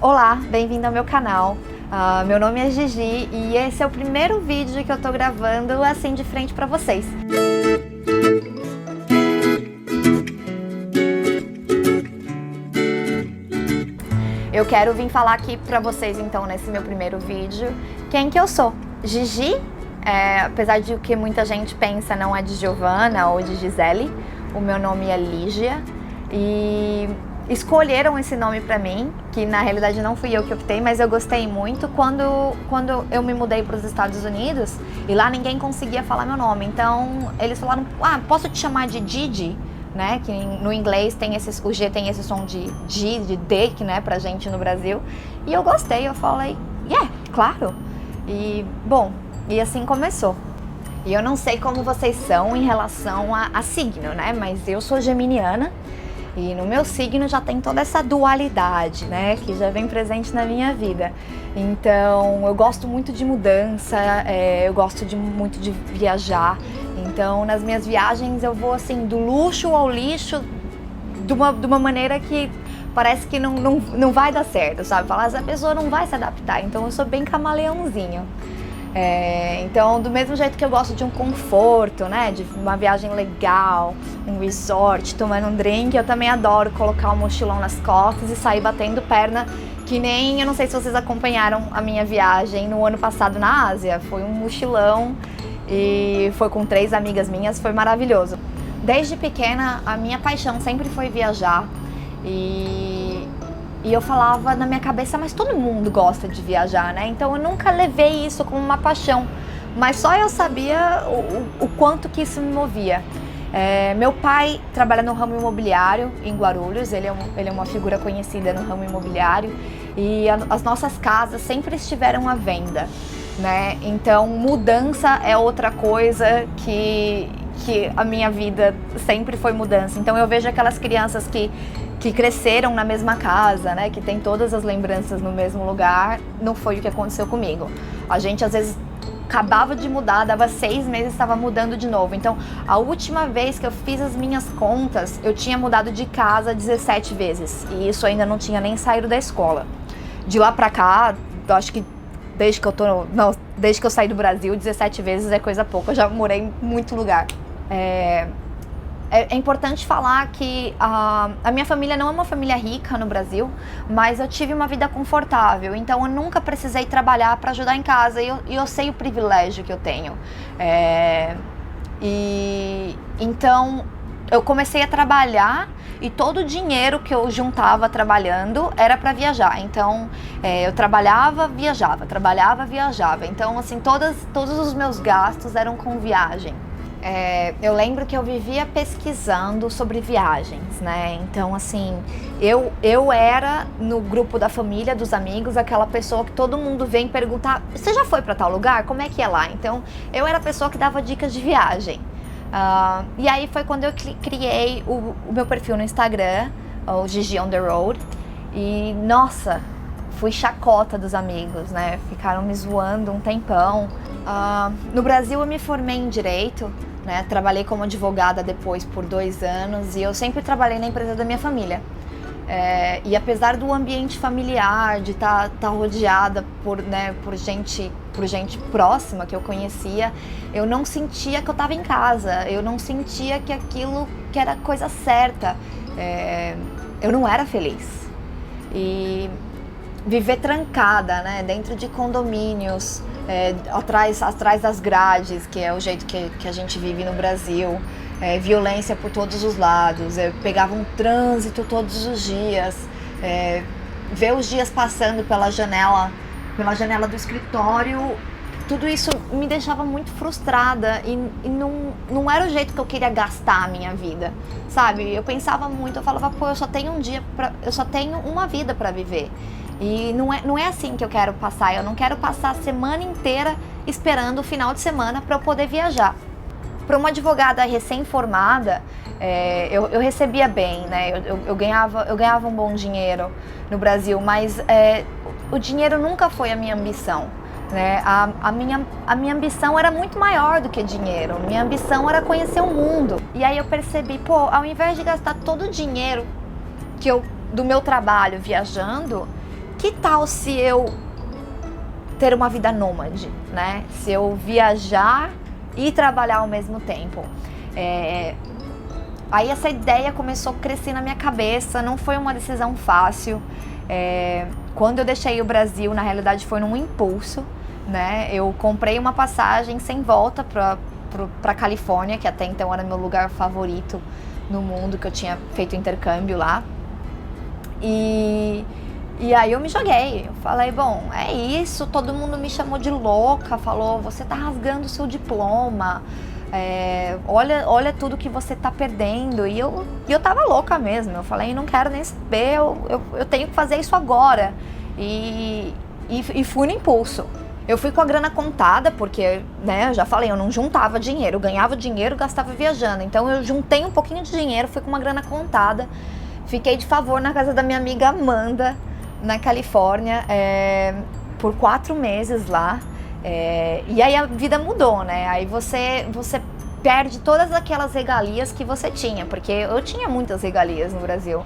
Olá, bem-vindo ao meu canal. Meu nome é Gigi e esse é o primeiro vídeo que eu tô gravando assim de frente pra vocês. Eu quero vir falar aqui pra vocês então nesse meu primeiro vídeo quem que eu sou. Gigi, apesar de o que muita gente pensa não é de Giovana ou de Gisele, o meu nome é Lígia e escolheram esse nome pra mim, que na realidade não fui eu que optei, mas eu gostei muito quando eu me mudei para os Estados Unidos e lá ninguém conseguia falar meu nome, então eles falaram, posso te chamar de Gigi? Né? Que no inglês tem o G tem esse som de G, de D, que né, pra gente no Brasil, e eu gostei, eu falei, claro, e bom, e assim começou. E eu não sei como vocês são em relação a signo, né, mas eu sou geminiana, e no meu signo já tem toda essa dualidade, né, que já vem presente na minha vida. Então, eu gosto muito de mudança, eu gosto muito de viajar. Então, nas minhas viagens eu vou assim, do luxo ao lixo, de uma maneira que parece que não vai dar certo, sabe? Falar, essa pessoa não vai se adaptar. Então, eu sou bem camaleãozinho. Então, do mesmo jeito que eu gosto de um conforto, né, de uma viagem legal, um resort, tomando um drink, eu também adoro colocar um mochilão nas costas e sair batendo perna, que nem, eu não sei se vocês acompanharam a minha viagem no ano passado na Ásia, foi um mochilão e foi com 3 amigas minhas, foi maravilhoso. Desde pequena, a minha paixão sempre foi viajar e eu falava na minha cabeça, mas todo mundo gosta de viajar, né? Então eu nunca levei isso como uma paixão, mas só eu sabia o quanto que isso me movia. Meu pai trabalha no ramo imobiliário em Guarulhos, ele é uma figura conhecida no ramo imobiliário e as nossas casas sempre estiveram à venda, né? Então mudança é outra coisa que a minha vida sempre foi mudança. Então eu vejo aquelas crianças que cresceram na mesma casa, né, que tem todas as lembranças no mesmo lugar, não foi o que aconteceu comigo. A gente às vezes acabava de mudar, dava 6 meses, estava mudando de novo. Então a última vez que eu fiz as minhas contas, eu tinha mudado de casa 17 vezes e isso ainda não tinha nem saído da escola. De lá pra cá, eu acho que desde que eu saí do Brasil, 17 vezes é coisa pouca, eu já morei em muito lugar. É importante falar que a minha família não é uma família rica no Brasil, mas eu tive uma vida confortável, então eu nunca precisei trabalhar para ajudar em casa e eu sei o privilégio que eu tenho. Então eu comecei a trabalhar e todo o dinheiro que eu juntava trabalhando era para viajar. Então eu trabalhava, viajava. Então assim, todos os meus gastos eram com viagem. Eu lembro que eu vivia pesquisando sobre viagens, né? Então, assim, eu era no grupo da família, dos amigos, aquela pessoa que todo mundo vem perguntar, você já foi para tal lugar? Como é que é lá? Então, eu era a pessoa que dava dicas de viagem. E aí foi quando eu criei o meu perfil no Instagram, o Gigi on the Road. E, nossa, fui chacota dos amigos, né? Ficaram me zoando um tempão. No Brasil eu me formei em Direito, né? Trabalhei como advogada depois por 2 anos e eu sempre trabalhei na empresa da minha família. E apesar do ambiente familiar, de estar rodeada por gente próxima que eu conhecia, eu não sentia que eu estava em casa, eu não sentia que aquilo que era coisa certa. Eu não era feliz. E viver trancada, né, dentro de condomínios, atrás das grades, que é o jeito que a gente vive no Brasil, violência por todos os lados, eu pegava um trânsito todos os dias, ver os dias passando pela janela do escritório, tudo isso me deixava muito frustrada e não era o jeito que eu queria gastar a minha vida, sabe? Eu pensava muito, eu falava, eu só tenho eu só tenho uma vida para viver. E não é assim que eu quero passar, eu não quero passar a semana inteira esperando o final de semana para eu poder viajar. Para uma advogada recém-formada, eu recebia bem, né? Eu ganhava um bom dinheiro no Brasil, mas o dinheiro nunca foi a minha ambição, né? A minha ambição era muito maior do que dinheiro, minha ambição era conhecer o mundo. E aí eu percebi, ao invés de gastar todo o dinheiro do meu trabalho viajando, que tal se eu ter uma vida nômade, né? Se eu viajar e trabalhar ao mesmo tempo. Aí essa ideia começou a crescer na minha cabeça, não foi uma decisão fácil. Quando eu deixei o Brasil, na realidade foi num impulso, né? Eu comprei uma passagem sem volta para Califórnia, que até então era meu lugar favorito no mundo, que eu tinha feito intercâmbio lá. E aí eu me joguei, eu falei, bom, é isso, todo mundo me chamou de louca, falou, você tá rasgando o seu diploma, olha tudo que você tá perdendo. E eu tava louca mesmo, eu falei, não quero nem saber, eu tenho que fazer isso agora. E fui no impulso. Eu fui com a grana contada, porque, né, eu já falei, eu não juntava dinheiro, eu ganhava dinheiro, gastava viajando. Então eu juntei um pouquinho de dinheiro, fui com uma grana contada, fiquei de favor na casa da minha amiga Amanda, na Califórnia, por 4 meses lá. E aí a vida mudou, né? Aí você perde todas aquelas regalias que você tinha, porque eu tinha muitas regalias no Brasil.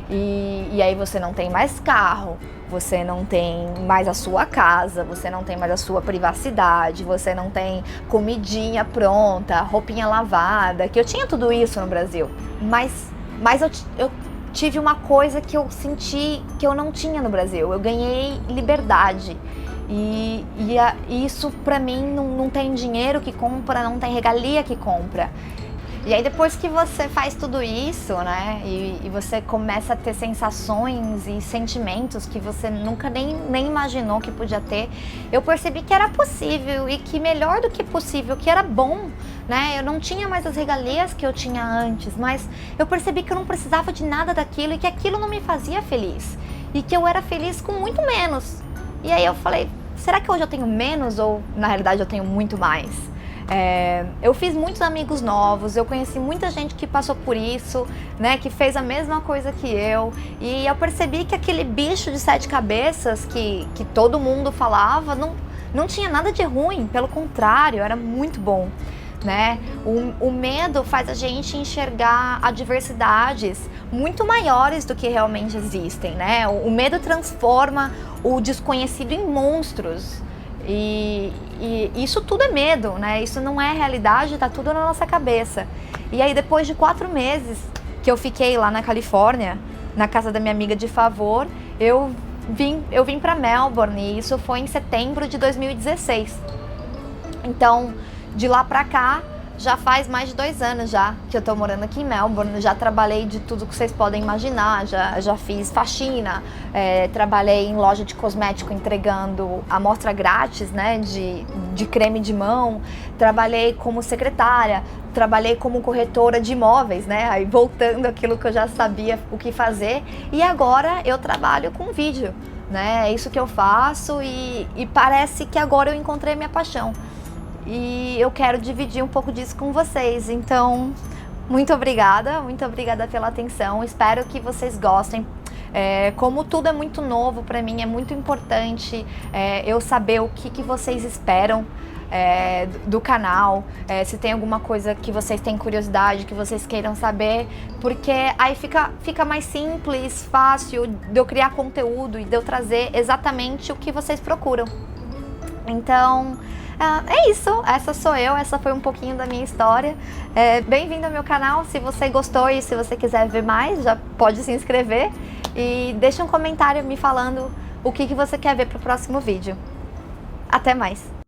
E aí você não tem mais carro, você não tem mais a sua casa, você não tem mais a sua privacidade, você não tem comidinha pronta, roupinha lavada, que eu tinha tudo isso no Brasil. Mas eu tive uma coisa que eu senti que eu não tinha no Brasil, eu ganhei liberdade. E isso pra mim não tem dinheiro que compra, não tem regalia que compra. E aí depois que você faz tudo isso, né, e você começa a ter sensações e sentimentos que você nunca nem imaginou que podia ter, eu percebi que era possível e que melhor do que possível, que era bom, né, eu não tinha mais as regalias que eu tinha antes, mas eu percebi que eu não precisava de nada daquilo e que aquilo não me fazia feliz e que eu era feliz com muito menos. E aí eu falei, será que hoje eu tenho menos ou na realidade eu tenho muito mais? Eu fiz muitos amigos novos, eu conheci muita gente que passou por isso, né, que fez a mesma coisa que eu, e eu percebi que aquele bicho de 7 cabeças que todo mundo falava não tinha nada de ruim, pelo contrário, era muito bom, né? O medo faz a gente enxergar adversidades muito maiores do que realmente existem, né? O medo transforma o desconhecido em monstros. E isso tudo é medo, né? Isso não é realidade, tá tudo na nossa cabeça. E aí depois de 4 meses que eu fiquei lá na Califórnia, na casa da minha amiga de favor, eu vim para Melbourne, e isso foi em setembro de 2016. Então, de lá pra cá, já faz mais de 2 anos já que eu tô morando aqui em Melbourne. Já trabalhei de tudo que vocês podem imaginar, já fiz faxina, trabalhei em loja de cosmético entregando amostra grátis, né, de creme de mão, trabalhei como secretária, trabalhei como corretora de imóveis, né, aí voltando aquilo que eu já sabia o que fazer, e agora eu trabalho com vídeo, né, é isso que eu faço e parece que agora eu encontrei minha paixão. E eu quero dividir um pouco disso com vocês. Então, muito obrigada pela atenção. Espero que vocês gostem. Como tudo é muito novo para mim, é muito importante eu saber o que vocês esperam do canal, se tem alguma coisa que vocês têm curiosidade, que vocês queiram saber, porque aí fica mais simples, fácil de eu criar conteúdo e de eu trazer exatamente o que vocês procuram. Então, é isso, essa sou eu, essa foi um pouquinho da minha história. Bem-vindo ao meu canal, se você gostou e se você quiser ver mais, já pode se inscrever e deixa um comentário me falando o que você quer ver pro próximo vídeo. Até mais!